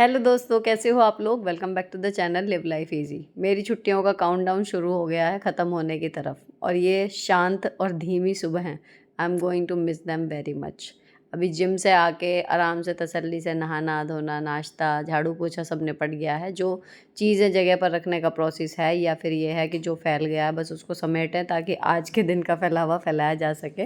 Hello दोस्तों, कैसे हो आप लोग। Welcome back to the channel live life easy. मेरी छुट्टियों का काउंटडाउन शुरू हो गया है ख़त्म होने की तरफ, और ये शांत और धीमी सुबह है। I am going to miss them very much. अभी जिम से आके आराम से तसल्ली से नहाना धोना नाश्ता झाड़ू पोछा सब निपट गया है। जो चीज़ें जगह पर रखने का प्रोसेस है या फिर ये है कि जो फैल गया है बस उसको समेटें ताकि आज के दिन का फैलावा फैलाया जा सके,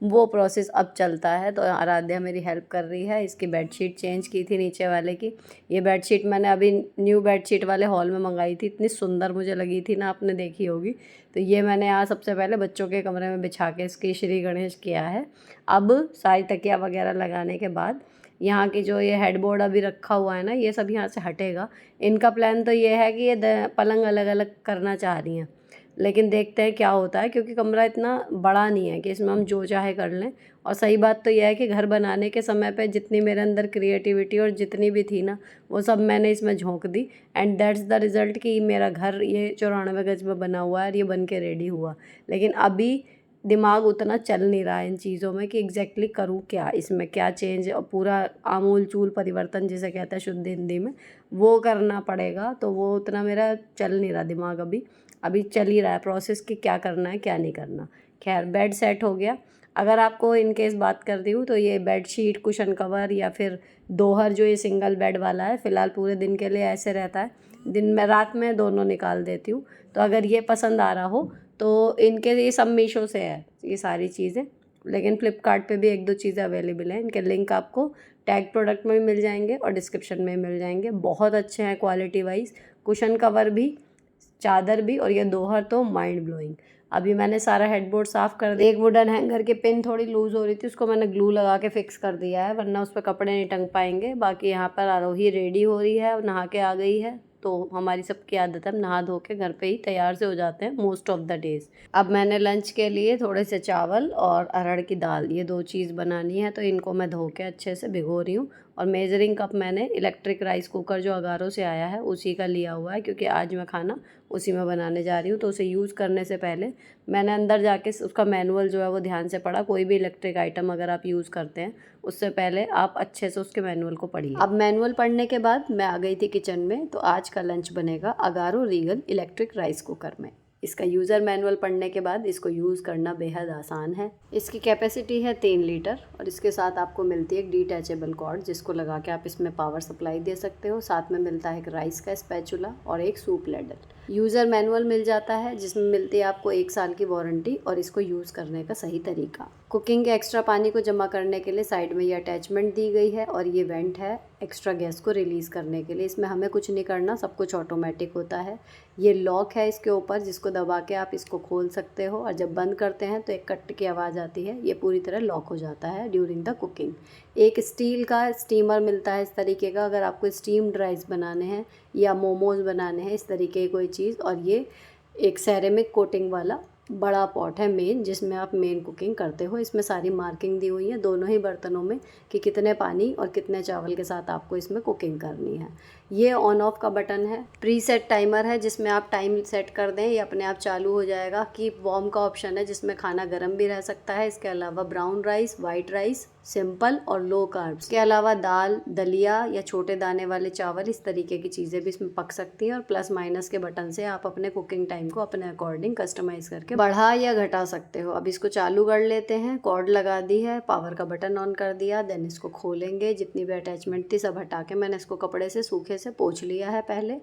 वो प्रोसेस अब चलता है। तो आराध्या मेरी हेल्प कर रही है। इसकी बेडशीट चेंज की थी नीचे वाले की। ये बेडशीट मैंने अभी न्यू बेडशीट वाले हॉल में मंगाई थी, इतनी सुंदर मुझे लगी थी ना, आपने देखी होगी। तो ये मैंने यहाँ सबसे पहले बच्चों के कमरे में बिछा के इसकी श्री गणेश किया है। अब सारी तकिया वगैरह लगाने के बाद यहाँ की जो ये हेडबोर्ड अभी रखा हुआ है ना, ये सब यहाँ से हटेगा। इनका प्लान तो ये है कि ये पलंग अलग अलग करना चाह रही हैं, लेकिन देखते हैं क्या होता है, क्योंकि कमरा इतना बड़ा नहीं है कि इसमें हम जो चाहे कर लें। और सही बात तो यह है कि घर बनाने के समय पे जितनी मेरे अंदर क्रिएटिविटी और जितनी भी थी ना, वो सब मैंने इसमें झोंक दी। एंड दैट्स द रिज़ल्ट कि मेरा घर ये 94 गज में बना हुआ है और ये बन के रेडी हुआ। लेकिन अभी दिमाग उतना चल नहीं रहा है इन चीज़ों में कि एग्जैक्टली करूँ क्या, इसमें क्या चेंज, और पूरा आमूल चूल परिवर्तन जिसे कहते हैं शुद्ध हिंदी में, वो करना पड़ेगा। तो वो उतना मेरा चल नहीं रहा दिमाग अभी। अभी चल ही रहा है प्रोसेस कि क्या करना है क्या नहीं करना। खैर, बेड सेट हो गया। अगर आपको इन केस बात करती हूँ तो ये बेड शीट कुशन कवर या फिर दोहर, जो ये सिंगल बेड वाला है, फ़िलहाल पूरे दिन के लिए ऐसे रहता है। दिन में रात में दोनों निकाल देती हूँ। तो अगर ये पसंद आ रहा हो तो इनके ये सब मीशो से है ये सारी चीज़ें, लेकिन फ़्लिपकार्ट पे भी एक दो चीज़ें अवेलेबल हैं। इनके लिंक आपको टैग प्रोडक्ट में भी मिल जाएंगे और डिस्क्रिप्शन में मिल जाएंगे। बहुत अच्छे हैं क्वालिटी वाइज, कुशन कवर भी, चादर भी, और ये दोहर तो माइंड ब्लोइंग। अभी मैंने सारा हेडबोर्ड साफ़ कर दिया। एक वुडन हैंगर की पिन थोड़ी लूज़ हो रही थी, उसको मैंने ग्लू लगा के फिक्स कर दिया है, वरना उस पर कपड़े नहीं टंग पाएंगे। बाकी यहाँ पर आरोही रेडी हो रही है और नहा के आ गई है। तो हमारी सबकी आदत है, हम नहा धो के घर पे ही तैयार से हो जाते हैं मोस्ट ऑफ द डेज़। अब मैंने लंच के लिए थोड़े से चावल और अरहर की दाल, ये दो चीज़ बनानी है, तो इनको मैं धो के अच्छे से भिगो रही हूँ। और मेजरिंग कप मैंने इलेक्ट्रिक राइस कुकर जो अगारो से आया है उसी का लिया हुआ है, क्योंकि आज मैं खाना उसी में बनाने जा रही हूँ। तो उसे यूज़ करने से पहले मैंने अंदर जाके उसका मैनुअल जो है वो ध्यान से पढ़ा। कोई भी इलेक्ट्रिक आइटम अगर आप यूज़ करते हैं उससे पहले आप अच्छे से उसके मैनुअल को पढ़िए। अब मैनुअल पढ़ने के बाद मैं आ गई थी किचन में। तो आज का लंच बनेगा Agaro Regal electric rice cooker में। इसका यूज़र मैनुअल पढ़ने के बाद इसको यूज़ करना बेहद आसान है। इसकी कैपेसिटी है 3 लीटर और इसके साथ आपको मिलती है एक डिटैचेबल कॉर्ड, जिसको लगा के आप इसमें पावर सप्लाई दे सकते हो। साथ में मिलता है एक राइस का स्पैचुला और एक सूप लेडल। यूज़र मैनुअल मिल जाता है जिसमें मिलती है आपको 1 साल की वारंटी और इसको यूज़ करने का सही तरीका। कुकिंग के एक्स्ट्रा पानी को जमा करने के लिए साइड में ये अटैचमेंट दी गई है, और ये वेंट है एक्स्ट्रा गैस को रिलीज़ करने के लिए। इसमें हमें कुछ नहीं करना, सब कुछ ऑटोमेटिक होता है। ये लॉक है इसके ऊपर, जिसको दबा के आप इसको खोल सकते हो, और जब बंद करते हैं तो एक कट की आवाज़ आती है। ये पूरी तरह लॉक हो जाता है ड्यूरिंग द कुकिंग। एक स्टील का स्टीमर मिलता है इस तरीके का, अगर आपको स्टीम्ड राइस बनाने हैं या मोमोज़ बनाने हैं इस तरीके की कोई चीज़। और ये एक सेरेमिक कोटिंग वाला बड़ा पॉट है मेन, जिसमें आप मेन कुकिंग करते हो। इसमें सारी मार्किंग दी हुई है दोनों ही बर्तनों में कि कितने पानी और कितने चावल के साथ आपको इसमें कुकिंग करनी है। ये ऑन ऑफ का बटन है। प्रीसेट टाइमर है जिसमें आप टाइम सेट कर दें, ये अपने आप चालू हो जाएगा। कीप वार्म का ऑप्शन है जिसमें खाना गर्म भी रह सकता है। इसके अलावा brown rice, white rice, simple और लो कार्ब्स, इसके अलावा दाल, दलिया या छोटे दाने वाले चावल, इस तरीके की चीज़ें भी इसमें पक सकती हैं। और प्लस माइनस के बटन से आप अपने कुकिंग टाइम को अपने अकॉर्डिंग कस्टमाइज़ करके बढ़ा या घटा सकते हो। अब इसको चालू कर लेते हैं। कॉर्ड लगा दी है, पावर का बटन ऑन कर दिया, देन इसको खोलेंगे। जितनी भी अटैचमेंट थी सब हटा के मैंने इसको कपड़े से सूखे से पोंछ लिया है पहले।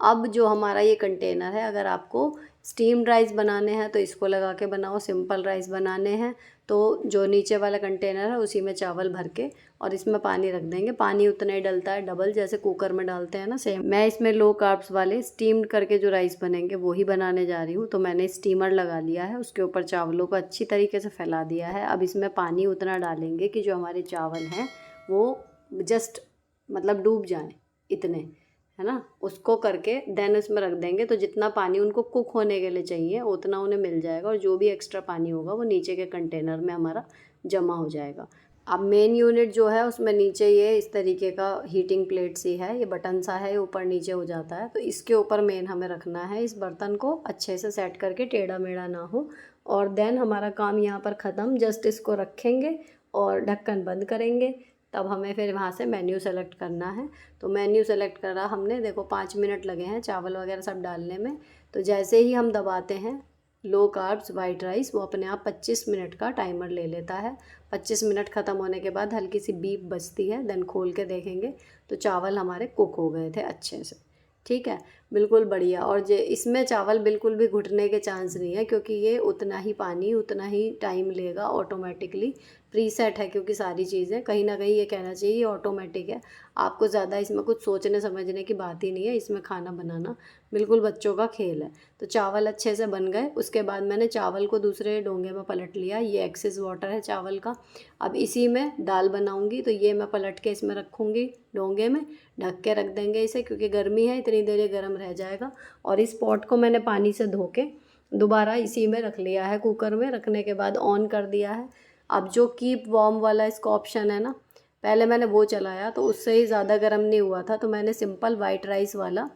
अब जो हमारा ये कंटेनर है, अगर आपको स्टीम्ड राइस बनाने हैं तो इसको लगा के बनाओ, सिंपल राइस बनाने हैं तो जो नीचे वाला कंटेनर है उसी में चावल भर के और इसमें पानी रख देंगे। पानी उतना ही डलता है डबल, जैसे कुकर में डालते हैं ना, सेम। मैं इसमें लो कार्ब्स वाले स्टीम्ड करके जो राइस बनेंगे वो ही बनाने जा रही हूँ। तो मैंने स्टीमर लगा लिया है, उसके ऊपर चावलों को अच्छी तरीके से फैला दिया है। अब इसमें पानी उतना डालेंगे कि जो हमारे चावल हैं वो जस्ट मतलब डूब जाएं, इतने, है ना। उसको करके देन उसमें रख देंगे। तो जितना पानी उनको कुक होने के लिए चाहिए उतना उन्हें मिल जाएगा, और जो भी एक्स्ट्रा पानी होगा वो नीचे के कंटेनर में हमारा जमा हो जाएगा। अब मेन यूनिट जो है उसमें नीचे ये इस तरीके का हीटिंग प्लेट सी है, ये बटन सा है, ऊपर नीचे हो जाता है। तो इसके ऊपर मेन हमें रखना है इस बर्तन को, अच्छे से सेट करके टेढ़ा मेढ़ा ना हो। और देन हमारा काम यहाँ पर ख़त्म। जस्ट इसको रखेंगे और ढक्कन बंद करेंगे। तब हमें फिर वहाँ से मेन्यू सेलेक्ट करना है। तो मेन्यू सेलेक्ट करा हमने, देखो 5 मिनट लगे हैं चावल वगैरह सब डालने में। तो जैसे ही हम दबाते हैं लो कार्ब्स वाइट राइस, वो अपने आप 25 मिनट का टाइमर ले लेता है। 25 मिनट ख़त्म होने के बाद हल्की सी बीप बजती है, देन खोल के देखेंगे तो चावल हमारे कुक हो गए थे अच्छे से। ठीक है, बिल्कुल बढ़िया। और जे इसमें चावल बिल्कुल भी घुटने के चांस नहीं है, क्योंकि ये उतना ही पानी उतना ही टाइम लेगा, ऑटोमेटिकली प्रीसेट है। क्योंकि सारी चीज़ें कहीं ना कहीं ये कहना चाहिए ये ऑटोमेटिक है, आपको ज़्यादा इसमें कुछ सोचने समझने की बात ही नहीं है। इसमें खाना बनाना बिल्कुल बच्चों का खेल है। तो चावल अच्छे से बन गए, उसके बाद मैंने चावल को दूसरे डोंगे में पलट लिया। ये एक्सेस वाटर है चावल का। अब इसी में दाल बनाऊंगी, तो ये मैं पलट के इसमें रखूँगी डोंगे में, ढक के रख देंगे इसे, क्योंकि गर्मी है इतनी देर ये गर्म रह जाएगा। और इस पॉट को मैंने पानी से धो के दोबारा इसी में रख लिया है, कुकर में रखने के बाद ऑन कर दिया है। अब जो कीप वार्म वाला इसका ऑप्शन है ना, पहले मैंने वो चलाया तो उससे ही ज़्यादा गर्म नहीं हुआ था, तो मैंने सिंपल वाइट राइस वाला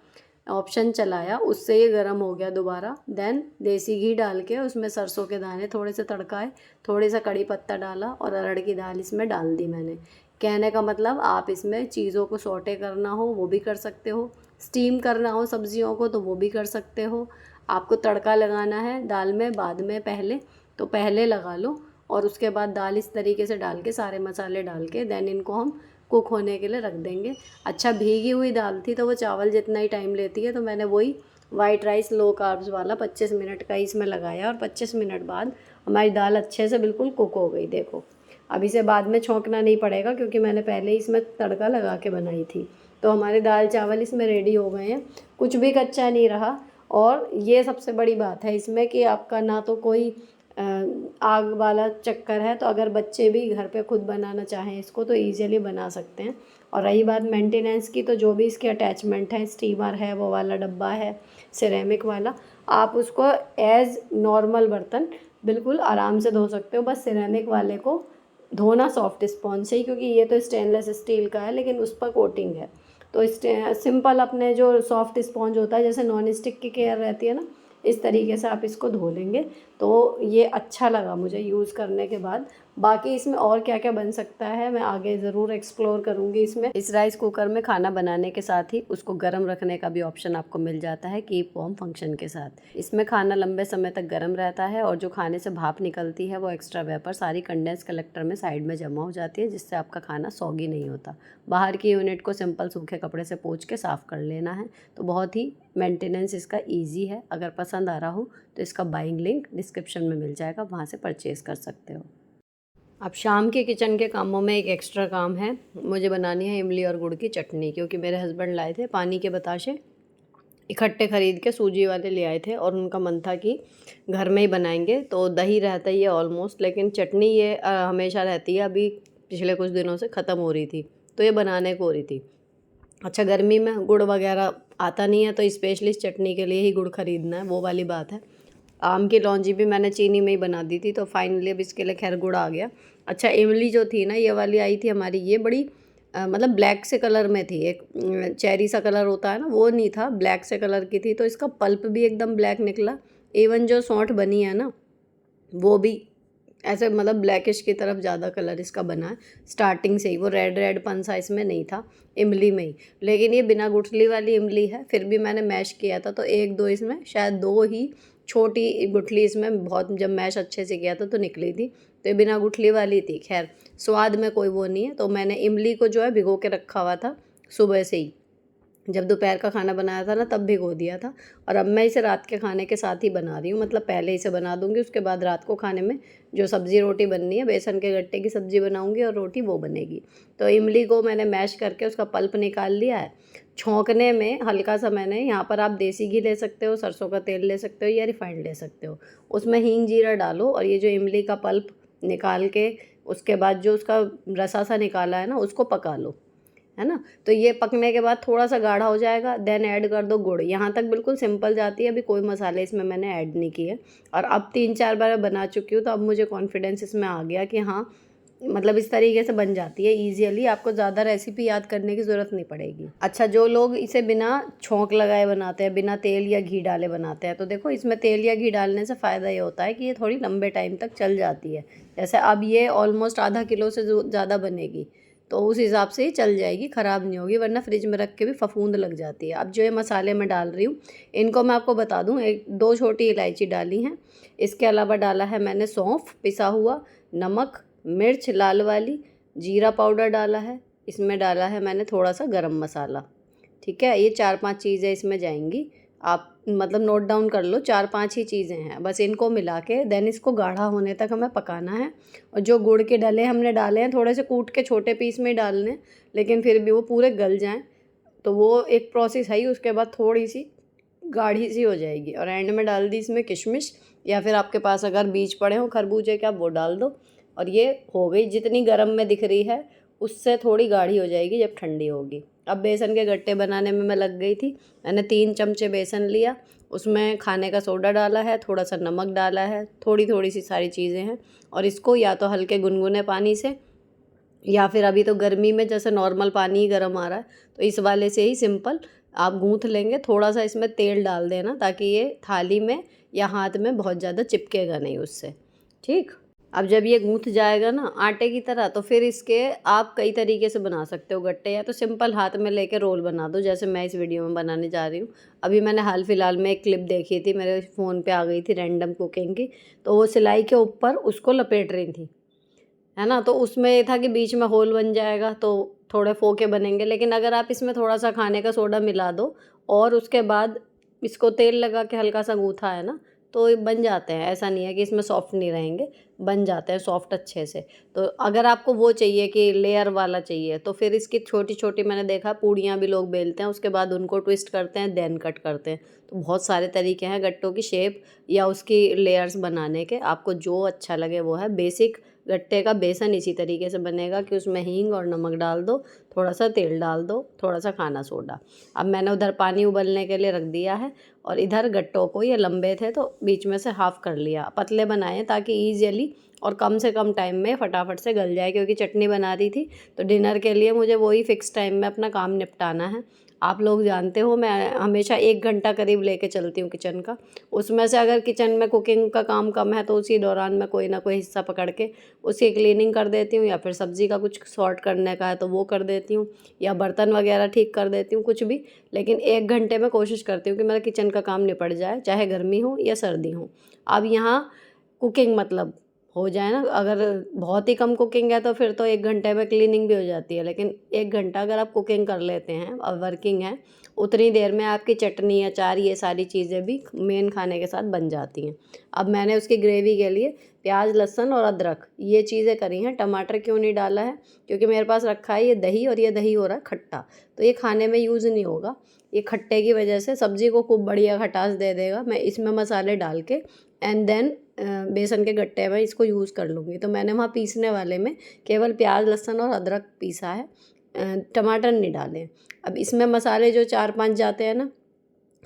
ऑप्शन चलाया, उससे ये गर्म हो गया दोबारा। देन देसी घी डाल के उसमें सरसों के दाने थोड़े से तड़काए, थोड़े सा कड़ी पत्ता डाला और अरहर की दाल इसमें डाल दी मैंने। कहने का मतलब आप इसमें चीज़ों को सौटे करना हो वो भी कर सकते हो, स्टीम करना हो सब्जियों को तो वो भी कर सकते हो। आपको तड़का लगाना है दाल में बाद में पहले, तो पहले लगा लो और उसके बाद दाल इस तरीके से डाल के सारे मसाले डाल के देन इनको हम कुक होने के लिए रख देंगे। अच्छा, भीगी हुई दाल थी तो वो चावल जितना ही टाइम लेती है, तो मैंने वही वाइट राइस लो कार्ब्स वाला 25 मिनट का इसमें लगाया और 25 मिनट बाद हमारी दाल अच्छे से बिल्कुल कुक हो गई। देखो, अब इसे बाद में छौंकना नहीं पड़ेगा क्योंकि मैंने पहले ही इसमें तड़का लगा के बनाई थी। तो हमारे दाल चावल इसमें रेडी हो गए हैं, कुछ भी कच्चा नहीं रहा। और ये सबसे बड़ी बात है इसमें कि आपका ना तो कोई आग वाला चक्कर है, तो अगर बच्चे भी घर पे खुद बनाना चाहें इसको तो ईज़िली बना सकते हैं। और रही बात मेंटेनेंस की, तो जो भी इसके अटैचमेंट है, स्टीमर है, वो वाला डब्बा है सिरेमिक वाला, आप उसको एज़ नॉर्मल बर्तन बिल्कुल आराम से धो सकते हो। बस सिरेमिक वाले को धोना सॉफ्ट स्पॉन्ज से ही, क्योंकि ये तो स्टेनलेस स्टील का है लेकिन उस पर कोटिंग है। तो सिंपल अपने जो सॉफ्ट स्पॉन्ज होता है जैसे नॉन स्टिक की केयर रहती है ना, इस तरीके से आप इसको धो लेंगे। तो ये अच्छा लगा मुझे यूज़ करने के बाद। बाकी इसमें और क्या क्या बन सकता है मैं आगे ज़रूर एक्सप्लोर करूँगी। इसमें इस राइस कुकर में खाना बनाने के साथ ही उसको गर्म रखने का भी ऑप्शन आपको मिल जाता है कीप वार्म फंक्शन के साथ। इसमें खाना लंबे समय तक गर्म रहता है और जो खाने से भाप निकलती है वो एक्स्ट्रा वेपर सारी कंडेंस कलेक्टर में साइड में जमा हो जाती है, जिससे आपका खाना सॉगी नहीं होता। बाहर की यूनिट को सिंपल सूखे कपड़े से पोंछ के साफ़ कर लेना है। तो बहुत ही मेंटेनेंस इसका ईजी है। अगर पसंद आ रहा हो तो इसका बाइंग लिंक डिस्क्रिप्शन में मिल जाएगा, वहाँ से परचेज़ कर सकते हो। अब शाम के किचन के कामों में एक एक्स्ट्रा काम है, मुझे बनानी है इमली और गुड़ की चटनी। क्योंकि मेरे हस्बैंड लाए थे पानी के बताशे इकट्ठे ख़रीद के, सूजी वाले ले आए थे और उनका मन था कि घर में ही बनाएंगे। तो दही रहता ही है ऑलमोस्ट, लेकिन चटनी ये हमेशा रहती है, अभी पिछले कुछ दिनों से ख़त्म हो रही थी तो ये बनाने को हो रही थी। अच्छा, गर्मी में गुड़ वगैरह आता नहीं है तो स्पेशली चटनी के लिए ही गुड़ ख़रीदना है, वो वाली बात है। आम की लौंजी भी मैंने चीनी में ही बना दी थी, तो फाइनली अब इसके लिए खैर गुड़ आ गया। अच्छा, इमली जो थी ना ये वाली आई थी हमारी, ये बड़ी मतलब ब्लैक से कलर में थी, एक चेरी सा कलर होता है ना वो नहीं था, ब्लैक से कलर की थी। तो इसका पल्प भी एकदम ब्लैक निकला, इवन जो सौंठ बनी है ना वो भी ऐसे मतलब ब्लैकिश की तरफ ज़्यादा कलर इसका बना है। स्टार्टिंग से ही वो रेड रेड पन सा इसमें नहीं था इमली में ही। लेकिन ये बिना गुठली वाली इमली है, फिर भी मैंने मैश किया था तो एक दो इसमें शायद दो ही छोटी गुठली इसमें बहुत, जब मैश अच्छे से किया था तो निकली थी। तो ये बिना गुठली वाली थी। खैर स्वाद में कोई वो नहीं है। तो मैंने इमली को जो है भिगो के रखा हुआ था सुबह से ही, जब दोपहर का खाना बनाया था ना तब भिगो दिया था। और अब मैं इसे रात के खाने के साथ ही बना रही हूँ, मतलब पहले इसे बना दूँगी, उसके बाद रात को खाने में जो सब्ज़ी रोटी बननी है, बेसन के गट्टे की सब्ज़ी बनाऊँगी और रोटी वो बनेगी। तो इमली को मैंने मैश करके उसका पल्प निकाल लिया है। छौंकने में हल्का सा मैंने, यहाँ पर आप देसी घी ले सकते हो, सरसों का तेल ले सकते हो या रिफाइंड ले सकते हो। उसमें हींग जीरा डालो और ये जो इमली का पल्प निकाल के उसके बाद जो उसका रसा सा निकाला है ना उसको पका लो, है ना। तो ये पकने के बाद थोड़ा सा गाढ़ा हो जाएगा, देन ऐड कर दो गुड़। यहाँ तक बिल्कुल सिंपल जाती है, अभी कोई मसाले इसमें मैंने ऐड नहीं किए। और अब 3-4 बार बना चुकी हूँ तो अब मुझे कॉन्फिडेंस इसमें आ गया कि हाँ मतलब इस तरीके से बन जाती है ईजियली, आपको ज़्यादा रेसिपी याद करने की ज़रूरत नहीं पड़ेगी। अच्छा, जो लोग इसे बिना छौंक लगाए बनाते हैं, बिना तेल या घी डाले बनाते हैं, तो देखो इसमें तेल या घी डालने से फ़ायदा ये होता है कि ये थोड़ी लंबे टाइम तक चल जाती है। जैसे अब ये ऑलमोस्ट आधा किलो से ज़्यादा बनेगी, तो उस हिसाब से ही चल जाएगी, ख़राब नहीं होगी, वरना फ्रिज में रख के भी फफूंद लग जाती है। अब जो ये मसाले मैं डाल रही हूँ इनको मैं आपको बता दूँ, 2 छोटी इलायची डाली हैं, इसके अलावा डाला है मैंने सौंफ पिसा हुआ, नमक, मिर्च लाल वाली, जीरा पाउडर डाला है, इसमें डाला है मैंने थोड़ा सा गरम मसाला। ठीक है, ये 4-5 चीज़ें इसमें जाएंगी, आप मतलब नोट डाउन कर लो, 4-5 ही चीज़ें हैं बस। इनको मिला के देन इसको गाढ़ा होने तक हमें पकाना है। और जो गुड़ के डले हमने डाले हैं थोड़े से कूट के छोटे पीस में ही डालने हैं, लेकिन फिर भी वो पूरे गल जाएं, तो वो एक प्रोसेस है ही। उसके बाद थोड़ी सी गाढ़ी सी हो जाएगी और एंड में डाल दी इसमें किशमिश, या फिर आपके पास अगर बीज पड़े हों खरबूजे के आप वो डाल दो। और ये हो गई, जितनी गर्म में दिख रही है उससे थोड़ी गाढ़ी हो जाएगी जब ठंडी होगी। अब बेसन के गट्टे बनाने में मैं लग गई थी। मैंने 3 चमचे बेसन लिया, उसमें खाने का सोडा डाला है, थोड़ा सा नमक डाला है, थोड़ी थोड़ी सी सारी चीज़ें हैं। और इसको या तो हल्के गुनगुने पानी से, या फिर अभी तो गर्मी में जैसे नॉर्मल पानी ही गर्म आ रहा है तो इस वाले से ही सिंपल आप गूँथ लेंगे। थोड़ा सा इसमें तेल डाल देना ताकि ये थाली में या हाथ में बहुत ज़्यादा चिपकेगा नहीं उससे। ठीक, अब जब ये गूँथ जाएगा ना आटे की तरह, तो फिर इसके आप कई तरीके से बना सकते हो गट्टे, या तो सिंपल हाथ में लेके रोल बना दो जैसे मैं इस वीडियो में बनाने जा रही हूँ। अभी मैंने हाल फिलहाल में एक क्लिप देखी थी, मेरे फ़ोन पे आ गई थी रैंडम कुकिंग की, तो वो सिलाई के ऊपर उसको लपेट रही थी, है ना। तो उसमें ये था कि बीच में होल बन जाएगा तो थोड़े फोके बनेंगे, लेकिन अगर आप इसमें थोड़ा सा खाने का सोडा मिला दो और उसके बाद इसको तेल लगा के हल्का सा गूँथा है ना, तो ये बन जाते हैं। ऐसा नहीं है कि इसमें सॉफ्ट नहीं रहेंगे, बन जाते हैं सॉफ्ट अच्छे से। तो अगर आपको वो चाहिए कि लेयर वाला चाहिए, तो फिर इसकी छोटी छोटी, मैंने देखा पूड़ियाँ भी लोग बेलते हैं, उसके बाद उनको ट्विस्ट करते हैं, देन कट करते हैं। तो बहुत सारे तरीके हैं गट्टों की शेप या उसकी लेयर्स बनाने के, आपको जो अच्छा लगे वो है। बेसिक गट्टे का बेसन इसी तरीके से बनेगा कि उसमें हींग और नमक डाल दो, थोड़ा सा तेल डाल दो, थोड़ा सा खाना सोडा। अब मैंने उधर पानी उबलने के लिए रख दिया है और इधर गट्टों को, ये लंबे थे तो बीच में से हाफ़ कर लिया, पतले बनाए ताकि ईजिली और कम से कम टाइम में फटाफट से गल जाए, क्योंकि चटनी बना दी थी तो डिनर के लिए मुझे वही फ़िक्स टाइम में अपना काम निपटाना है। आप लोग जानते हो मैं हमेशा 1 घंटा करीब लेके चलती हूँ किचन का। उसमें से अगर किचन में कुकिंग का काम कम है तो उसी दौरान मैं कोई ना कोई हिस्सा पकड़ के उसकी क्लीनिंग कर देती हूँ, या फिर सब्ज़ी का कुछ सॉर्ट करने का है तो वो कर देती हूँ, या बर्तन वगैरह ठीक कर देती हूँ, कुछ भी। लेकिन 1 घंटे में कोशिश करती हूँ कि मेरा किचन का काम निपट जाए, चाहे गर्मी हो या सर्दी हो। अब यहाँ कुकिंग मतलब हो जाए ना, अगर बहुत ही कम कुकिंग है तो फिर तो 1 घंटे में क्लीनिंग भी हो जाती है, लेकिन 1 घंटा अगर आप कुकिंग कर लेते हैं और वर्किंग है, उतनी देर में आपकी चटनी अचार ये सारी चीज़ें भी मेन खाने के साथ बन जाती हैं। अब मैंने उसकी ग्रेवी के लिए प्याज लहसुन और अदरक ये चीज़ें करी हैं। टमाटर क्यों नहीं डाला है, क्योंकि मेरे पास रखा है ये दही, और ये दही हो रहा है खट्टा, तो ये खाने में यूज़ नहीं होगा। ये खट्टे की वजह से सब्ज़ी को खूब बढ़िया खटास दे देगा। मैं इसमें मसाले डाल के एंड देन बेसन के गट्टे में इसको यूज़ कर लूँगी। तो मैंने वहाँ पीसने वाले में केवल प्याज लहसुन और अदरक पीसा है, टमाटर नहीं डाले। अब इसमें मसाले जो 4-5 जाते हैं ना,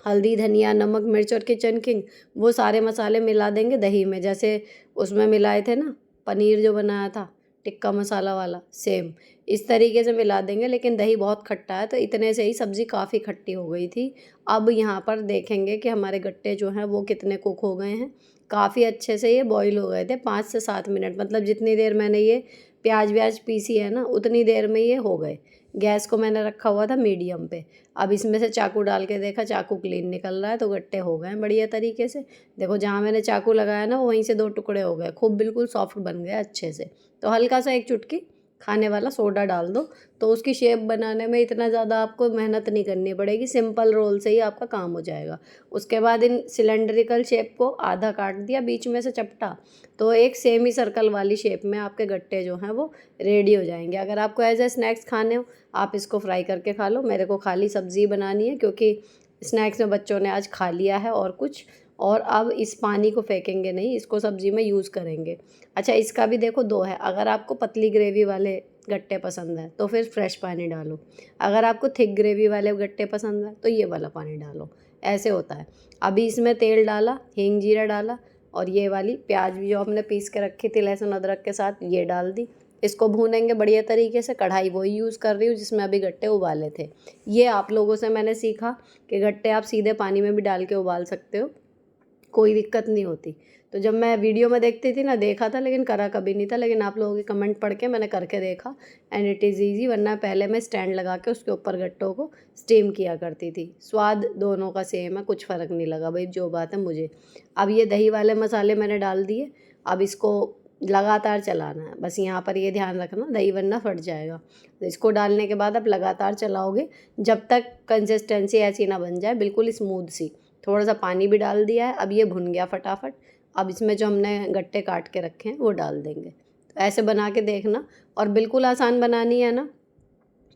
हल्दी धनिया नमक मिर्च और किचन किंग, वो सारे मसाले मिला देंगे दही में, जैसे उसमें मिलाए थे ना पनीर जो बनाया था टिक्का मसाला वाला, सेम इस तरीके से मिला देंगे। लेकिन दही बहुत खट्टा है तो इतने से ही सब्ज़ी काफ़ी खट्टी हो गई थी। अब यहाँ पर देखेंगे कि हमारे गट्टे जो हैं वो कितने कुक हो गए हैं। काफ़ी अच्छे से ये बॉईल हो गए थे, 5 से 7 मिनट, मतलब जितनी देर मैंने ये प्याज व्याज पीसी है ना उतनी देर में ये हो गए। गैस को मैंने रखा हुआ था मीडियम पे। अब इसमें से चाकू डाल के देखा, चाकू क्लीन निकल रहा है, तो गट्टे हो गए हैं बढ़िया तरीके से। देखो जहाँ मैंने चाकू लगाया ना वहीं से 2 टुकड़े हो गए, खूब बिल्कुल सॉफ्ट बन गए अच्छे से। तो हल्का सा 1 चुटकी खाने वाला सोडा डाल दो, तो उसकी शेप बनाने में इतना ज़्यादा आपको मेहनत नहीं करनी पड़ेगी, सिंपल रोल से ही आपका काम हो जाएगा। उसके बाद इन सिलेंड्रिकल शेप को आधा काट दिया बीच में से चपटा, तो एक सेमी सर्कल वाली शेप में आपके गट्टे जो हैं वो रेडी हो जाएंगे। अगर आपको एज ए स्नैक्स खाने हो आप इसको फ्राई करके खा लो। मेरे को खाली सब्ज़ी बनानी है क्योंकि स्नैक्स में बच्चों ने आज खा लिया है और कुछ, और अब इस पानी को फेंकेंगे नहीं, इसको सब्ज़ी में यूज़ करेंगे। अच्छा इसका भी देखो 2 है, अगर आपको पतली ग्रेवी वाले गट्टे पसंद है तो फिर फ्रेश पानी डालो, अगर आपको थिक ग्रेवी वाले गट्टे पसंद है तो ये वाला पानी डालो, ऐसे होता है। अभी इसमें तेल डाला, हींग जीरा डाला, और ये वाली प्याज भी जो हमने पीस के रखी थी लहसुन अदरक के साथ ये डाल दी। इसको भूनेंगे बढ़िया तरीके से। कढ़ाई वही यूज़ कर रही हूँ जिसमें अभी गट्टे उबाले थे। ये आप लोगों से मैंने सीखा कि गट्टे आप सीधे पानी में भी डाल के उबाल सकते हो, कोई दिक्कत नहीं होती। तो जब मैं वीडियो में देखती थी ना, देखा था लेकिन करा कभी नहीं था, लेकिन आप लोगों के कमेंट पढ़ के मैंने करके देखा एंड इट इज़ ईजी। वरना पहले मैं स्टैंड लगा के उसके ऊपर गट्टों को स्टीम किया करती थी। स्वाद दोनों का सेम है, कुछ फ़र्क नहीं लगा भाई, जो बात है मुझे। अब ये दही वाले मसाले मैंने डाल दिए, अब इसको लगातार चलाना है। बस यहाँ पर ये ध्यान रखना, दही वरना फट जाएगा। तो इसको डालने के बाद अब लगातार चलाओगे जब तक कंसिस्टेंसी ऐसी ना बन जाए बिल्कुल स्मूथ सी। थोड़ा सा पानी भी डाल दिया है, अब ये भुन गया फटाफट। अब इसमें जो हमने गट्टे काट के रखे हैं वो डाल देंगे। तो ऐसे बना के देखना, और बिल्कुल आसान बनानी है ना।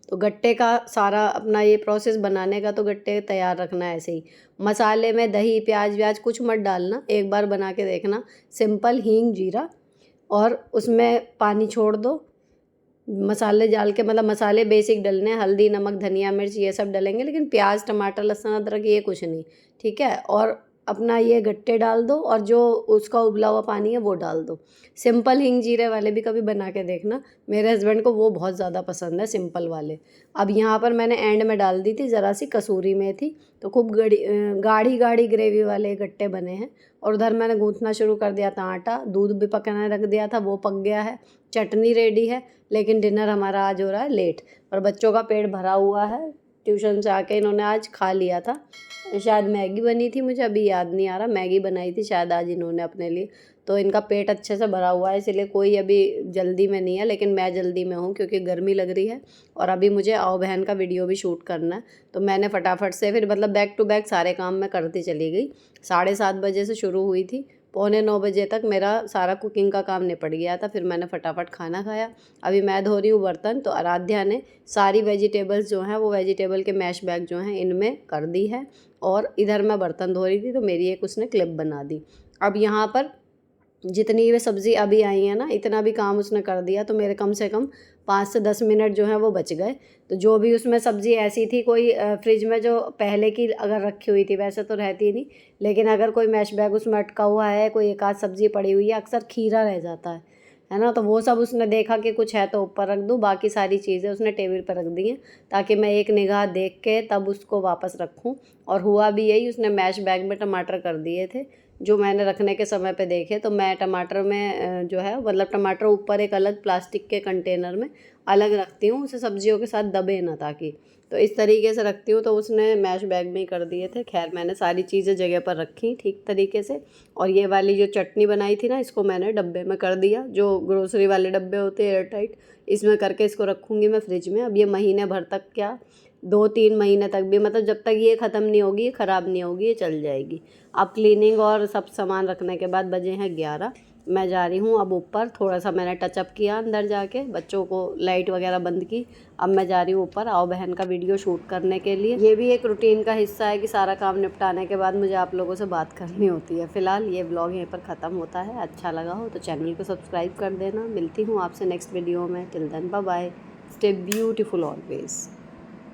तो गट्टे का सारा अपना ये प्रोसेस बनाने का, तो गट्टे तैयार रखना है ऐसे ही। मसाले में दही प्याज व्याज कुछ मत डालना, एक बार बना के देखना। सिंपल हींग जीरा और उसमें पानी छोड़ दो, मसाले डाल के, मतलब मसाले बेसिक डलने हैं, हल्दी नमक धनिया मिर्च ये सब डलेंगे, लेकिन प्याज टमाटर लहसुन अदरक ये कुछ नहीं, ठीक है। और अपना ये गट्टे डाल दो और जो उसका उबला हुआ पानी है वो डाल दो। सिंपल हींग जीरे वाले भी कभी बना के देखना, मेरे हस्बैंड को वो बहुत ज़्यादा पसंद है सिंपल वाले। अब यहाँ पर मैंने एंड में डाल दी थी ज़रा सी कसूरी मेथी। तो खूब गाढ़ी गाढ़ी ग्रेवी वाले गट्टे बने हैं। और उधर मैंने गूँथना शुरू कर दिया था आटा, दूध भी पकाने रख दिया था, वो पक गया है, चटनी रेडी है। लेकिन डिनर हमारा आज हो रहा है लेट, और बच्चों का पेट भरा हुआ है। ट्यूशन से आके इन्होंने आज खा लिया था, शायद मैगी बनी थी, मुझे अभी याद नहीं आ रहा, मैगी बनाई थी शायद आज इन्होंने अपने लिए। तो इनका पेट अच्छे से भरा हुआ है, इसलिए कोई अभी जल्दी में नहीं है, लेकिन मैं जल्दी में हूँ क्योंकि गर्मी लग रही है और अभी मुझे आओ बहन का वीडियो भी शूट करना है। तो मैंने फटाफट से फिर मतलब बैक टू बैक सारे काम मैं करती चली गई। 7:30 बजे से शुरू हुई थी, 8:45 बजे तक मेरा सारा कुकिंग का काम निपट गया था। फिर मैंने फटाफट खाना खाया। अभी मैं धो रही हूँ बर्तन, तो आराध्या ने सारी वेजिटेबल्स जो हैं वो वेजिटेबल के मैश बैग जो हैं इनमें कर दी है, और इधर मैं बर्तन धो रही थी तो मेरी एक उसने क्लिप बना दी। अब यहाँ पर जितनी वे सब्ज़ी अभी आई है ना, इतना भी काम उसने कर दिया, तो मेरे कम से कम 5 से 10 मिनट जो है वो बच गए। तो जो भी उसमें सब्ज़ी ऐसी थी, कोई फ्रिज में जो पहले की अगर रखी हुई थी, वैसे तो रहती नहीं, लेकिन अगर कोई मैश बैग उसमें अटका हुआ है, कोई एक आध सब्ज़ी पड़ी हुई है, अक्सर खीरा रह जाता है ना। तो वो सब उसने देखा कि कुछ है तो ऊपर रख दूँ, बाकी सारी चीज़ें उसने टेबल पर रख दी हैं ताकि मैं एक निगाह देख के तब उसको वापस रखूँ। और हुआ भी यही, उसने मैश बैग में टमाटर कर दिए थे जो मैंने रखने के समय पे देखे। तो मैं टमाटर में जो है, मतलब टमाटर ऊपर एक अलग प्लास्टिक के कंटेनर में अलग रखती हूँ, उसे सब्जियों के साथ दबे ना, ताकि तो इस तरीके से रखती हूँ। तो उसने मैश बैग में ही कर दिए थे। खैर मैंने सारी चीज़ें जगह पर रखी ठीक तरीके से। और ये वाली जो चटनी बनाई थी ना, इसको मैंने डब्बे में कर दिया, जो ग्रोसरी वाले डब्बे होते हैं एयर टाइट, इसमें करके इसको रखूँगी मैं फ्रिज में। अब ये महीने भर तक, क्या 2-3 महीने तक भी, मतलब जब तक ये ख़त्म नहीं होगी, ये ख़राब नहीं होगी, ये चल जाएगी। अब क्लीनिंग और सब सामान रखने के बाद बजे हैं 11। मैं जा रही हूँ अब ऊपर, थोड़ा सा मैंने टचअप किया अंदर जाके, बच्चों को लाइट वगैरह बंद की। अब मैं जा रही हूँ ऊपर आओ बहन का वीडियो शूट करने के लिए। ये भी एक रूटीन का हिस्सा है कि सारा काम निपटाने के बाद मुझे आप लोगों से बात करनी होती है। फ़िलहाल ये व्लॉग यहीं पर ख़त्म होता है। अच्छा लगा हो तो चैनल को सब्सक्राइब कर देना। मिलती हूँ आपसे नेक्स्ट वीडियो में। Till then bye bye, stay beautiful always.